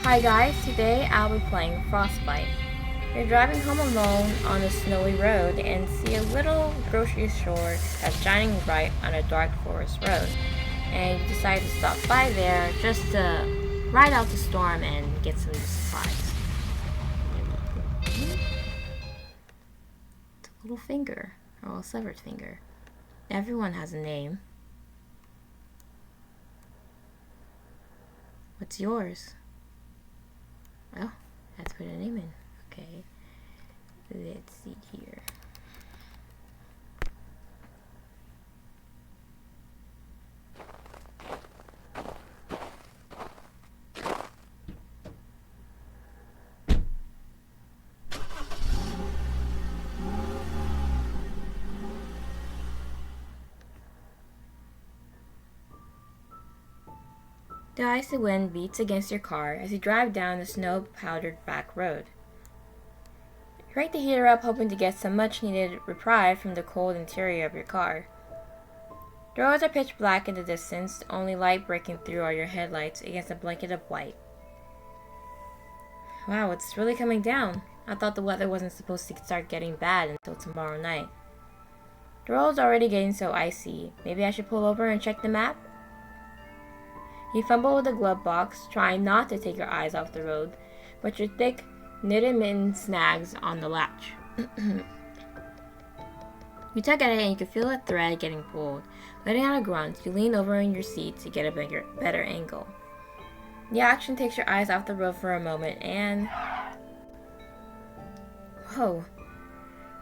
Hi guys, today I'll be playing Frostbite. You're driving home alone on a snowy road and see a little grocery store that's shining bright on a dark forest road. And you decide to stop by there just to ride out the storm and get some supplies. It's a little finger, or a severed finger. Everyone has a name. What's yours? Well, let's put a name in. Okay, let's see here. The icy wind beats against your car as you drive down the snow-powdered back road. You crank the heater up, hoping to get some much-needed reprieve from the cold interior of your car. The roads are pitch black in the distance, the only light breaking through are your headlights against a blanket of white. Wow, it's really coming down. I thought the weather wasn't supposed to start getting bad until tomorrow night. The road's already getting so icy. Maybe I should pull over and check the map? You fumble with the glove box, trying not to take your eyes off the road, but your thick, knitted mitten snags on the latch. You tug at it and you can feel a thread getting pulled. Letting out a grunt, you lean over in your seat to get a better angle. The action takes your eyes off the road for a moment and... Whoa.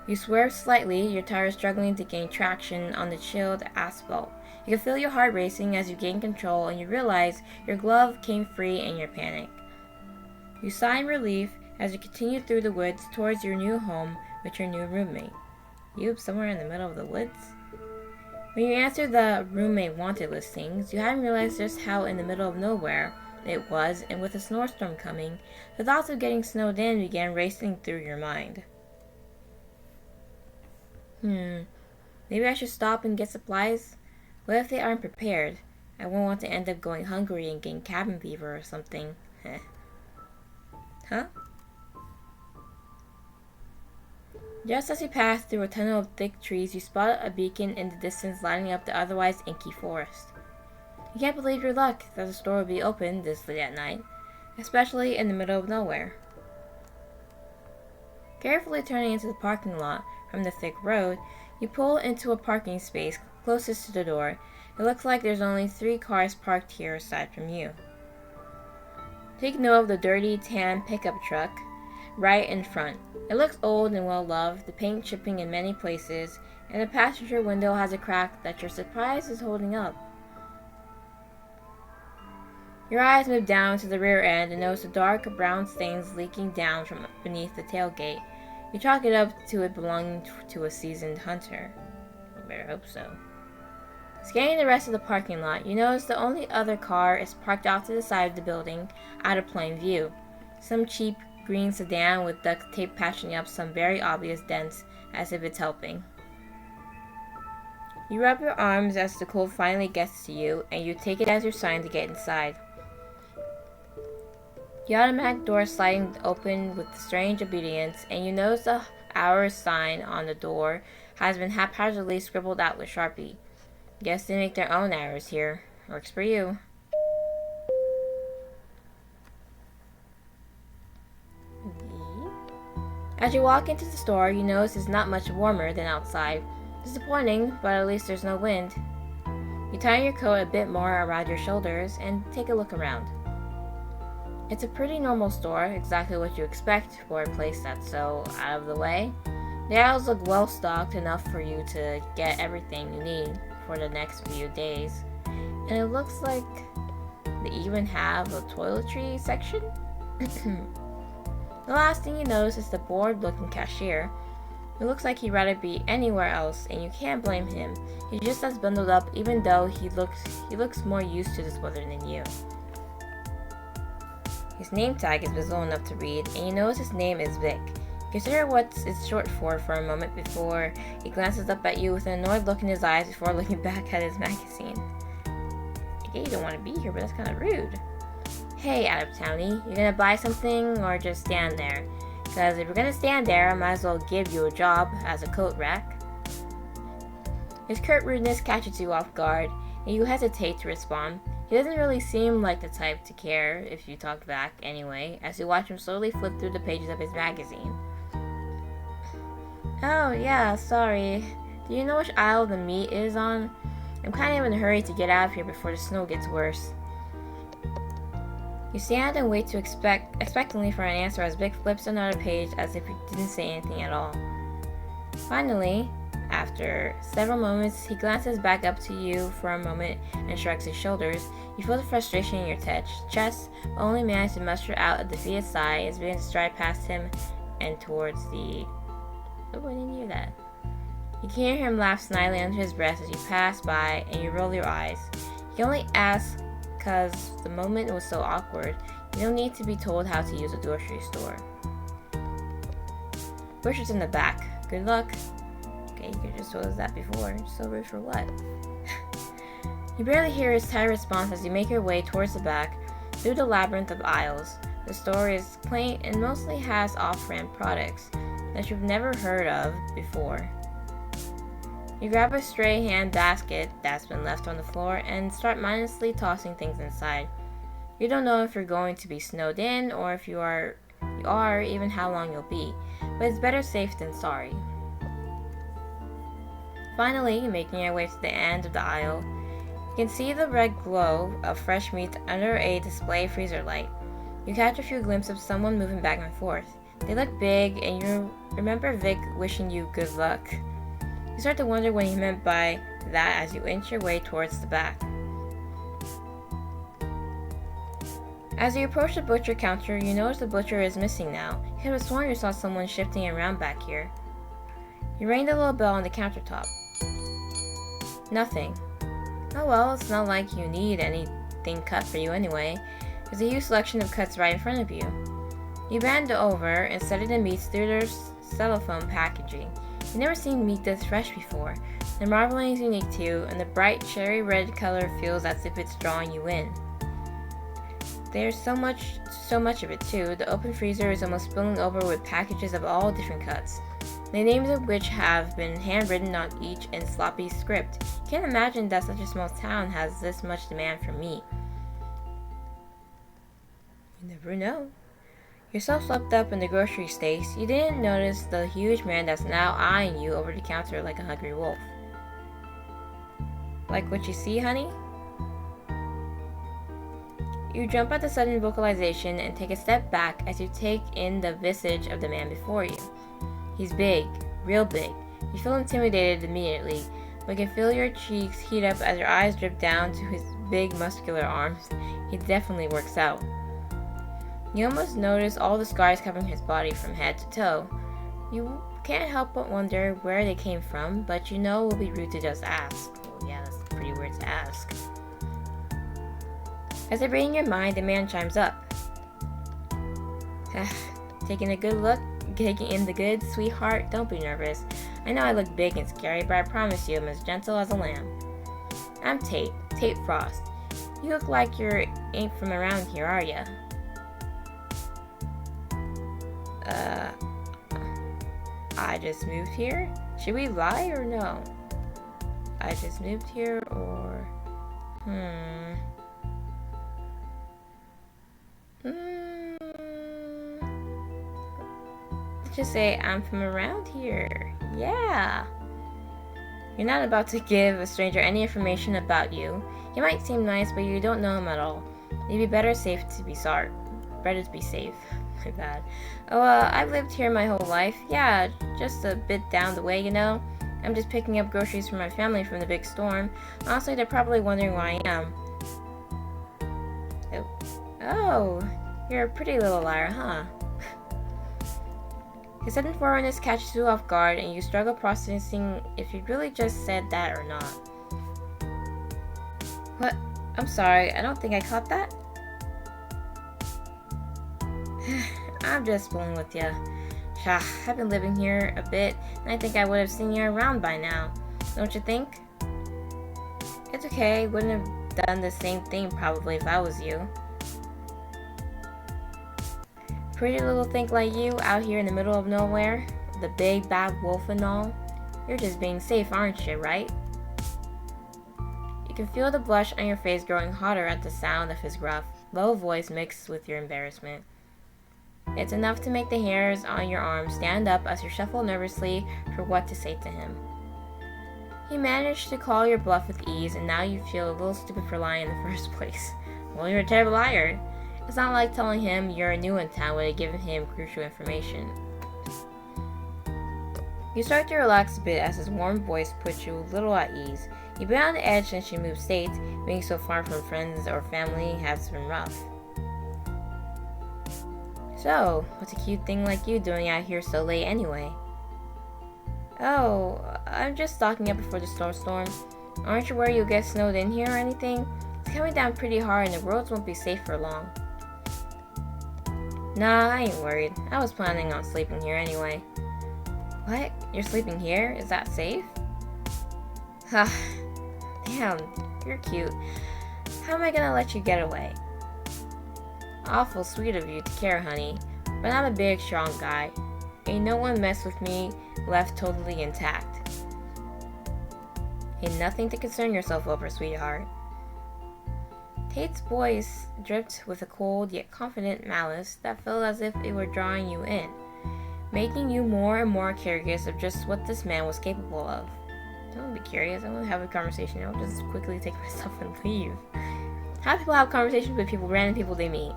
You swerve slightly, your tires struggling to gain traction on the chilled asphalt. You can feel your heart racing as you gain control and you realize your glove came free in your panic. You sigh in relief as you continue through the woods towards your new home with your new roommate. You somewhere in the middle of the woods? When you answer the roommate wanted listings, you hadn't realized just how in the middle of nowhere it was, and with a snowstorm coming, the thoughts of getting snowed in began racing through your mind. Maybe I should stop and get supplies? What if they aren't prepared? I won't want to end up going hungry and getting cabin fever or something. Huh? Just as you pass through a tunnel of thick trees, you spot a beacon in the distance lighting up the otherwise inky forest. You can't believe your luck that the store would be open this late at night, especially in the middle of nowhere. Carefully turning into the parking lot from the thick road, you pull into a parking space closest to the door. It looks like there's only 3 cars parked here aside from you. Take note of the dirty tan pickup truck right in front. It looks old and well loved, the paint chipping in many places, and the passenger window has a crack that you're surprised is holding up. Your eyes move down to the rear end and notice the dark brown stains leaking down from beneath the tailgate. You chalk it up to it belonging to a seasoned hunter. I better hope so. Scanning the rest of the parking lot, you notice the only other car is parked off to the side of the building, out of plain view. Some cheap green sedan with duct tape patching up some very obvious dents as if it's helping. You rub your arms as the cold finally gets to you, and you take it as your sign to get inside. The automatic door sliding open with strange obedience, and you notice the hours sign on the door has been haphazardly scribbled out with Sharpie. Guess they make their own hours here. Works for you. As you walk into the store, you notice it's not much warmer than outside. Disappointing, but at least there's no wind. You tie your coat a bit more around your shoulders and take a look around. It's a pretty normal store, exactly what you expect for a place that's so out of the way. The aisles look well stocked enough for you to get everything you need for the next few days. And it looks like they even have a toiletry section. The last thing you notice is the bored-looking cashier. It looks like he'd rather be anywhere else, and you can't blame him. He's just as bundled up, even though he looks more used to this weather than you. His name tag is visible enough to read, and you notice his name is Vic. Consider what it's short for a moment before he glances up at you with an annoyed look in his eyes before looking back at his magazine. I get you don't want to be here, but that's kind of rude. Hey, out-of-townie, you gonna buy something or just stand there? Because if you're gonna stand there, I might as well give you a job as a coat rack. His curt rudeness catches you off guard, and you hesitate to respond. He doesn't really seem like the type to care if you talk back anyway, as you watch him slowly flip through the pages of his magazine. Oh, yeah, sorry. Do you know which aisle the meat is on? I'm kind of in a hurry to get out of here before the snow gets worse. You stand and wait expectantly for an answer as Vic flips another page as if he didn't say anything at all. Finally, after several moments, he glances back up to you for a moment and shrugs his shoulders. You feel the frustration in your chest, but only manage to muster out a defeated sigh as you begin to stride past him and towards the... Oh, I didn't hear that. You can hear him laugh snidely under his breath as you pass by and you roll your eyes. You can only ask because the moment was so awkward. You don't need to be told how to use a grocery store. Butcher's in the back. Good luck. Okay, you could just told us that before. So rude for what? You barely hear his tired response as you make your way towards the back through the labyrinth of aisles. The store is quaint and mostly has off-brand products that you've never heard of before. You grab a stray hand basket that's been left on the floor and start mindlessly tossing things inside. You don't know if you're going to be snowed in or if you are, even how long you'll be, but it's better safe than sorry. Finally, making your way to the end of the aisle, you can see the red glow of fresh meat under a display freezer light. You catch a few glimpses of someone moving back and forth. They look big, and you remember Vic wishing you good luck. You start to wonder what he meant by that as you inch your way towards the back. As you approach the butcher counter, you notice the butcher is missing now. You could have sworn you saw someone shifting around back here. You ring the little bell on the countertop. Nothing. Oh well, it's not like you need anything cut for you anyway. There's a huge selection of cuts right in front of you. You bend over and study the meats through their cellophane packaging. You've never seen meat this fresh before. The marbling is unique too, and the bright cherry red color feels as if it's drawing you in. There's so much of it too. The open freezer is almost spilling over with packages of all different cuts, the names of which have been handwritten on each in sloppy script. You can't imagine that such a small town has this much demand for meat. You never know. You're so swept up in the grocery space, you didn't notice the huge man that's now eyeing you over the counter like a hungry wolf. Like what you see, honey? You jump at the sudden vocalization and take a step back as you take in the visage of the man before you. He's big, real big. You feel intimidated immediately, but can feel your cheeks heat up as your eyes drip down to his big muscular arms. He definitely works out. You almost notice all the scars covering his body from head to toe. You can't help but wonder where they came from, but you know it will be rude to just ask. Well, yeah, that's pretty weird to ask. As if reading your mind, the man chimes up. Taking in the good, sweetheart, don't be nervous. I know I look big and scary, but I promise you I'm as gentle as a lamb. I'm Tate Frost. You look like you ain't from around here, are ya? I just moved here? Should we lie or no? I just moved here or... Let's just say I'm from around here. Yeah. You're not about to give a stranger any information about you. He might seem nice, but you don't know him at all. It'd be better to be safe. My bad. Oh, I've lived here my whole life. Yeah, just a bit down the way, you know. I'm just picking up groceries for my family from the big storm. Honestly, they're probably wondering where I am. Oh, you're a pretty little liar, huh? His sudden forwardness catches you off guard, and you struggle processing if you really just said that or not. What? I'm sorry, I don't think I caught that. I'm just fooling with ya. I've been living here a bit, and I think I would have seen you around by now. Don't you think? It's okay, wouldn't have done the same thing probably if I was you. pretty little thing like you out here in the middle of nowhere, the big bad wolf and all, you're just being safe, aren't you, right? You can feel the blush on your face growing hotter at the sound of his rough, low voice mixed with your embarrassment. It's enough to make the hairs on your arms stand up as you shuffle nervously for what to say to him. He managed to call your bluff with ease, and now you feel a little stupid for lying in the first place. Well, you're a terrible liar. It's not like telling him you're new in town would have given him crucial information. You start to relax a bit as his warm voice puts you a little at ease. You've been on the edge since you moved states. Being so far from friends or family has been rough. So, what's a cute thing like you doing out here so late anyway? Oh, I'm just stocking up before the snowstorm. Aren't you worried you'll get snowed in here or anything? It's coming down pretty hard and the roads won't be safe for long. Nah, I ain't worried. I was planning on sleeping here anyway. What? You're sleeping here? Is that safe? Ha. Damn, you're cute. How am I gonna let you get away? Awful sweet of you to care, honey, but I'm a big, strong guy. Ain't no one mess with me left totally intact. Ain't nothing to concern yourself over, sweetheart. Tate's voice dripped with a cold yet confident malice that felt as if it were drawing you in, making you more and more curious of just what this man was capable of. Don't be curious, I won't have a conversation, I'll just quickly take myself and leave. How people have conversations with people, random people they meet.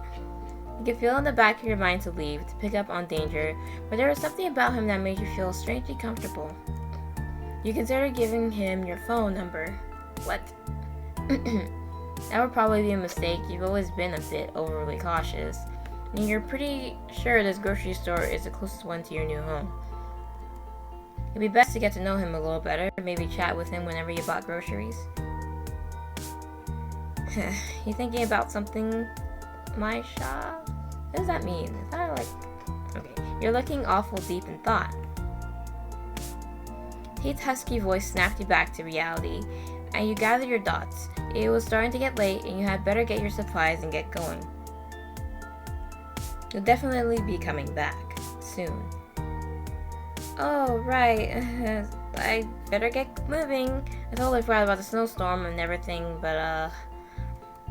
You can feel in the back of your mind to leave, to pick up on danger, but there was something about him that made you feel strangely comfortable. You considered giving him your phone number. What? That would probably be a mistake. You've always been a bit overly cautious, and you're pretty sure this grocery store is the closest one to your new home. It'd be best to get to know him a little better, maybe chat with him whenever you bought groceries. You thinking about something, my Shah? What does that mean? Is that like... Okay, you're looking awful deep in thought. Tate's husky voice snapped you back to reality, and you gathered your thoughts. It was starting to get late, and you had better get your supplies and get going. You'll definitely be coming back soon. Oh, right. I better get moving. I totally forgot about the snowstorm and everything, but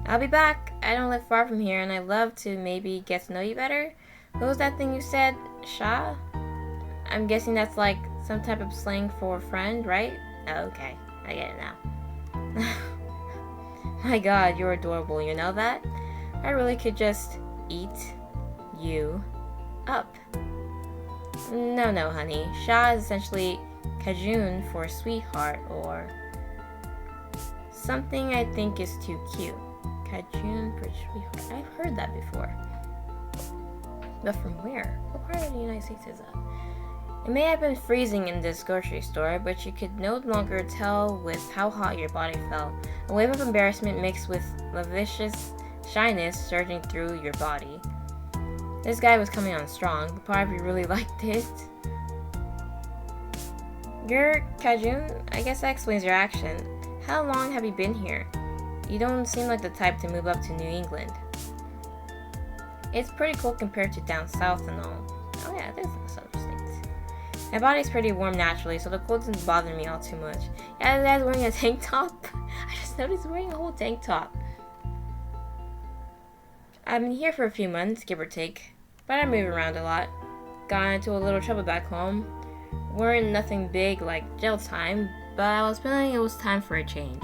I'll be back. I don't live far from here, and I'd love to maybe get to know you better. What was that thing you said, Shah? I'm guessing that's like some type of slang for friend, right? Oh, okay, I get it now. My God, you're adorable, you know that? I really could just eat you up. No, honey. Shah is essentially Cajun for sweetheart, or something I think is too cute. Cajun for sweetheart. I've heard that before. But from where? What part of the United States is that? It may have been freezing in this grocery store, but you could no longer tell with how hot your body felt. A wave of embarrassment mixed with lascivious shyness surging through your body. This guy was coming on strong. The part of you really liked it. You're Cajun? I guess that explains your accent. How long have you been here? You don't seem like the type to move up to New England. It's pretty cold compared to down south and all. Oh yeah, there's no southern states. My body's pretty warm naturally, so the cold doesn't bother me all too much. Yeah, the guy's wearing a tank top. I just noticed he's wearing a whole tank top. I've been here for a few months, give or take, but I move around a lot. Got into a little trouble back home. Weren't nothing big like jail time, but I was feeling it was time for a change.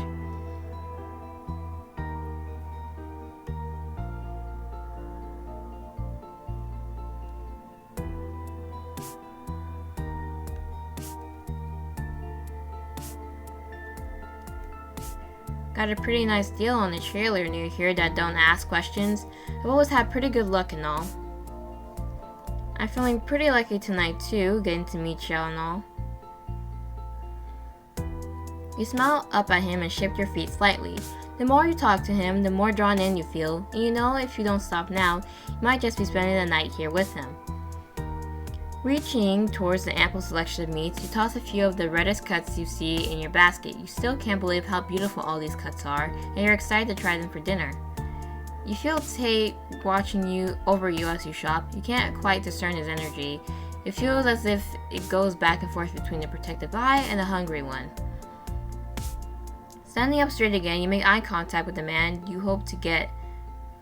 Got a pretty nice deal on the trailer near here that don't ask questions. I've always had pretty good luck and all. I'm feeling pretty lucky tonight too, getting to meet y'all and all. You smile up at him and shift your feet slightly. The more you talk to him, the more drawn in you feel, and you know if you don't stop now, you might just be spending the night here with him. Reaching towards the ample selection of meats, you toss a few of the reddest cuts you see in your basket. You still can't believe how beautiful all these cuts are, and you're excited to try them for dinner. You feel Tate watching over you as you shop. You can't quite discern his energy. It feels as if it goes back and forth between the protective eye and the hungry one. Standing up straight again, you make eye contact with the man you hope to get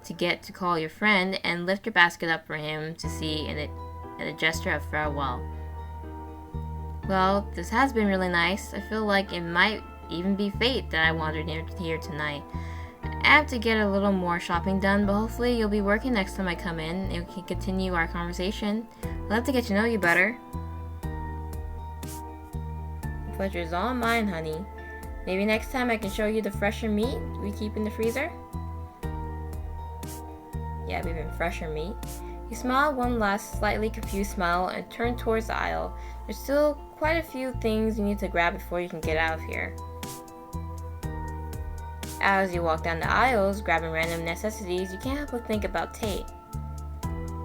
to call your friend and lift your basket up for him to see in a gesture of farewell. Well, this has been really nice. I feel like it might even be fate that I wandered here tonight. I have to get a little more shopping done, but hopefully you'll be working next time I come in and we can continue our conversation. I'd love to get to know you better. The pleasure's all mine, honey. Maybe next time I can show you the fresher meat we keep in the freezer? Yeah, even fresher meat. You smile one last slightly confused smile and turn towards the aisle. There's still quite a few things you need to grab before you can get out of here. As you walk down the aisles, grabbing random necessities, you can't help but think about Tate.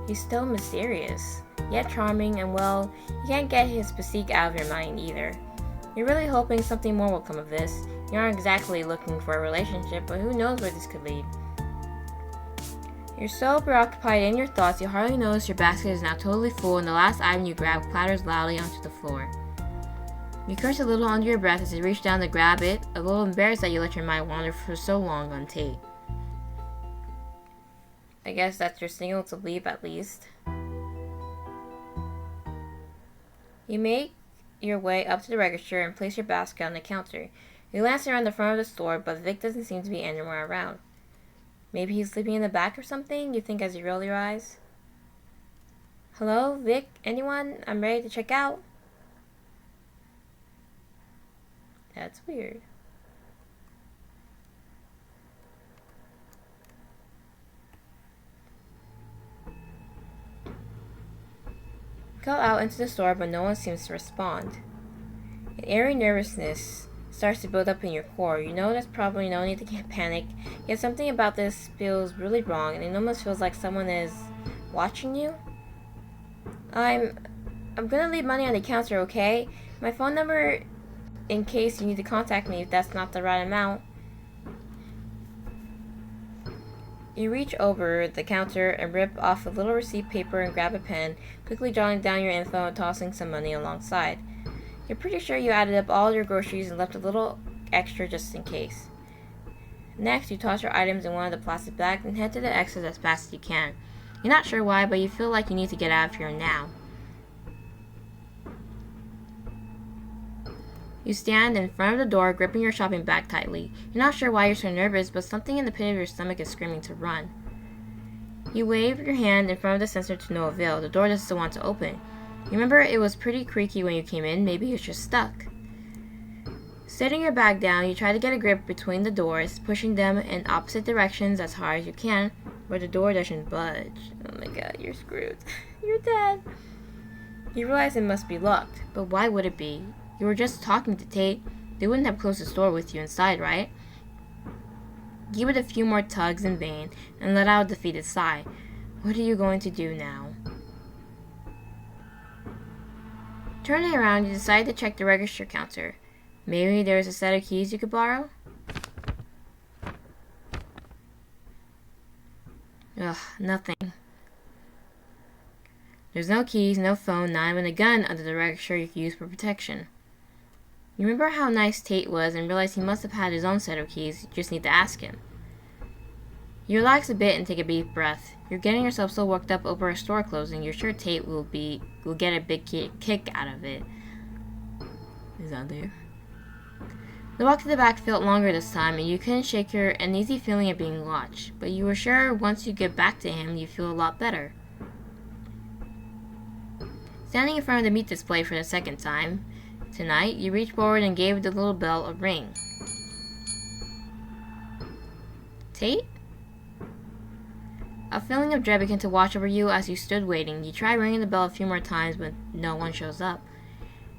He's still mysterious, yet charming, and well, you can't get his physique out of your mind either. You're really hoping something more will come of this. You aren't exactly looking for a relationship, but who knows where this could lead. You're so preoccupied in your thoughts, you hardly notice your basket is now totally full and the last item you grab clatters loudly onto the floor. You curse a little under your breath as you reach down to grab it, a little embarrassed that you let your mind wander for so long on Tate. I guess that's your signal to leave at least. You make your way up to the register and place your basket on the counter. You glance around the front of the store, but Vic doesn't seem to be anywhere around. Maybe he's sleeping in the back or something, you think as you roll your eyes. Hello, Vic? Anyone? I'm ready to check out. That's weird. Go out into the store, but no one seems to respond. An eerie nervousness starts to build up in your core. You know there's probably no need to get panic, yet something about this feels really wrong, and it almost feels like someone is watching you. I'm gonna leave money on the counter, okay? My phone number in case you need to contact me if that's not the right amount. You reach over the counter and rip off a little receipt paper and grab a pen, quickly jotting down your info and tossing some money alongside. You're pretty sure you added up all your groceries and left a little extra just in case. Next, you toss your items in one of the plastic bags and head to the exit as fast as you can. You're not sure why, but you feel like you need to get out of here now. You stand in front of the door, gripping your shopping bag tightly. You're not sure why you're so nervous, but something in the pit of your stomach is screaming to run. You wave your hand in front of the sensor to no avail. The door doesn't want to open. You remember it was pretty creaky when you came in. Maybe it's just stuck. Setting your bag down, you try to get a grip between the doors, pushing them in opposite directions as hard as you can, but the door doesn't budge. Oh my god, you're screwed. You're dead. You realize it must be locked, but why would it be? You were just talking to Tate. They wouldn't have closed the door with you inside, right? Give it a few more tugs in vain and let out a defeated sigh. What are you going to do now? Turning around, you decide to check the register counter. Maybe there's a set of keys you could borrow? Ugh, nothing. There's no keys, no phone, not even a gun under the register you could use for protection. You remember how nice Tate was and realize he must have had his own set of keys. You just need to ask him. You relax a bit and take a deep breath. You're getting yourself so worked up over a store closing, you're sure Tate will get a big kick out of it. Is that there? The walk to the back felt longer this time, and you couldn't shake your uneasy feeling of being watched. But you were sure once you get back to him, you feel a lot better. Standing in front of the meat display for the second time tonight, you reached forward and gave the little bell a ring. Tate? A feeling of dread began to wash over you as you stood waiting. You try ringing the bell a few more times, but no one shows up.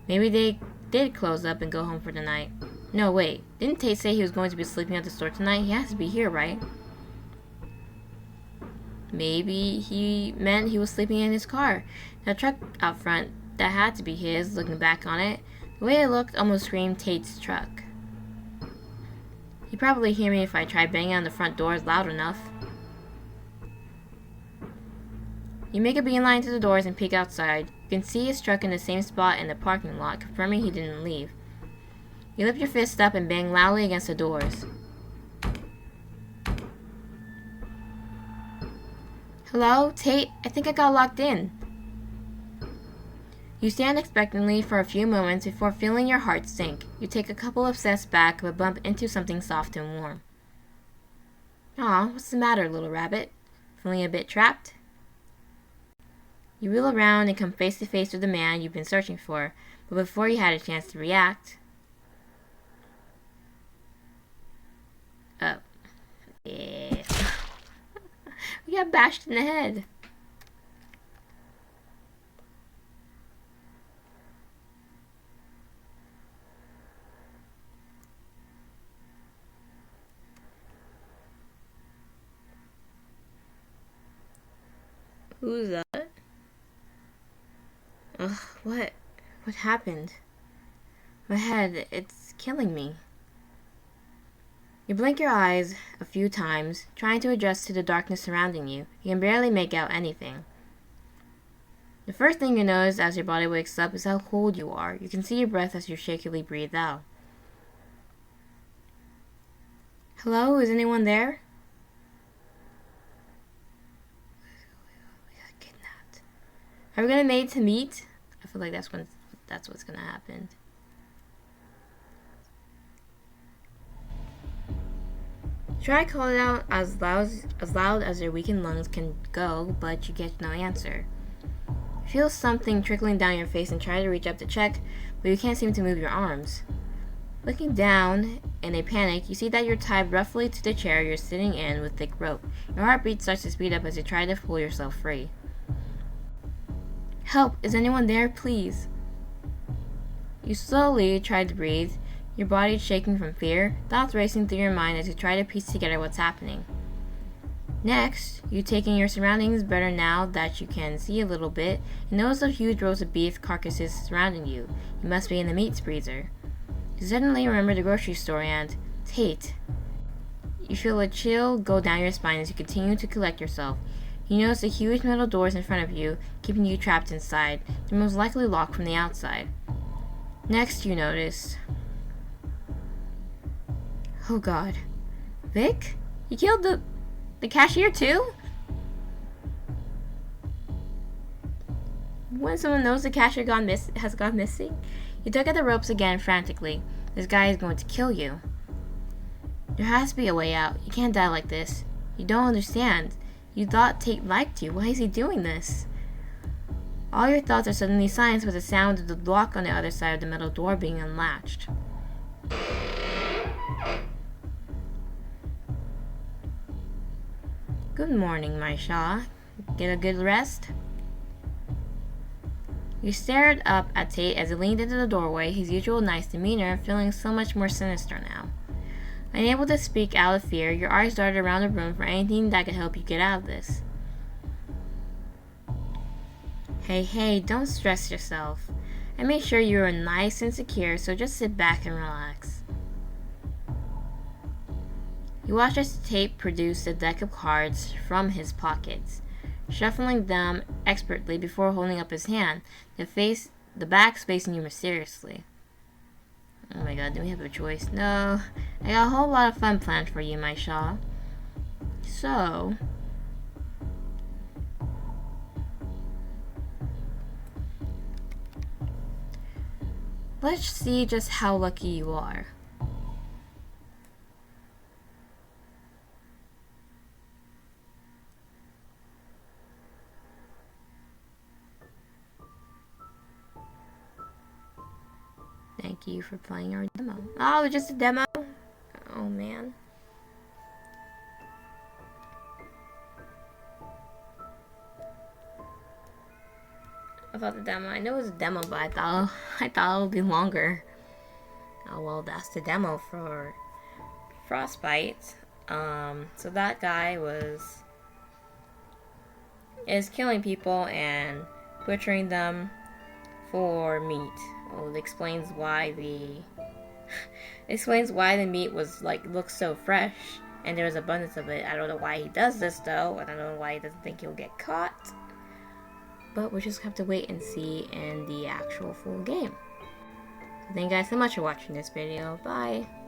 Maybe they did close up and go home for the night. No, wait. Didn't Tate say he was going to be sleeping at the store tonight? He has to be here, right? Maybe he meant he was sleeping in his car. That truck out front, that had to be his, looking back on it. The way it looked almost screamed Tate's truck. He'd probably hear me if I tried banging on the front doors loud enough. You make a beeline to the doors and peek outside. You can see his truck in the same spot in the parking lot, confirming he didn't leave. You lift your fist up and bang loudly against the doors. Hello, Tate? I think I got locked in. You stand expectantly for a few moments before feeling your heart sink. You take a couple of steps back, but bump into something soft and warm. Aw, what's the matter, little rabbit? Feeling a bit trapped? You wheel around and come face to face with the man you've been searching for, but before you had a chance to react... Oh. Yeah. We got bashed in the head. Who's that? Ugh, what? What happened? My head, it's killing me. You blink your eyes a few times, trying to adjust to the darkness surrounding you. You can barely make out anything. The first thing you notice as your body wakes up is how cold you are. You can see your breath as you shakily breathe out. Hello, is anyone there? We got kidnapped. Are we gonna made to meet? I feel like that's what's gonna happen. Try to call it out as loud as your weakened lungs can go, but you get no answer. You feel something trickling down your face and try to reach up to check, but you can't seem to move your arms. Looking down in a panic, you see that you're tied roughly to the chair you're sitting in with thick rope. Your heartbeat starts to speed up as you try to pull yourself free. Help! Is anyone there? Please! You slowly try to breathe, your body shaking from fear, thoughts racing through your mind as you try to piece together what's happening. Next, you take in your surroundings better now that you can see a little bit, and notice the huge rows of beef carcasses surrounding you. You must be in the meat freezer. You suddenly remember the grocery store and Tate. You feel a chill go down your spine as you continue to collect yourself. You notice the huge metal doors in front of you, keeping you trapped inside. They're most likely locked from the outside. Next, you notice... Oh god. Vic? You killed the cashier too? When someone knows the cashier has gone missing, you tug at the ropes again frantically. This guy is going to kill you. There has to be a way out. You can't die like this. You don't understand. You thought Tate liked you. Why is he doing this? All your thoughts are suddenly silenced with the sound of the lock on the other side of the metal door being unlatched. Good morning, my Shaw. Get a good rest? You stared up at Tate as he leaned into the doorway, his usual nice demeanor feeling so much more sinister now. Unable to speak out of fear, your eyes darted around the room for anything that could help you get out of this. Hey, don't stress yourself. I made sure you were nice and secure, so just sit back and relax. You watch as Tate produced a deck of cards from his pockets, shuffling them expertly before holding up his hand, the back facing you mysteriously. Oh my god, do we have a choice? No, I got a whole lot of fun planned for you, my Shaw. So... let's see just how lucky you are. Thank you for playing our demo. Oh, it was just a demo? Oh, man. I thought the demo, I know it was a demo, but I thought it would be longer. Oh, well, that's the demo for Frostbite. So that guy is killing people and butchering them for meat. Well, it explains why the meat was looks so fresh and there was abundance of it. I don't know why he does this though. I don't know why he doesn't think he'll get caught. but we'll just have to wait and see in the actual full game. So thank you guys so much for watching this video. Bye!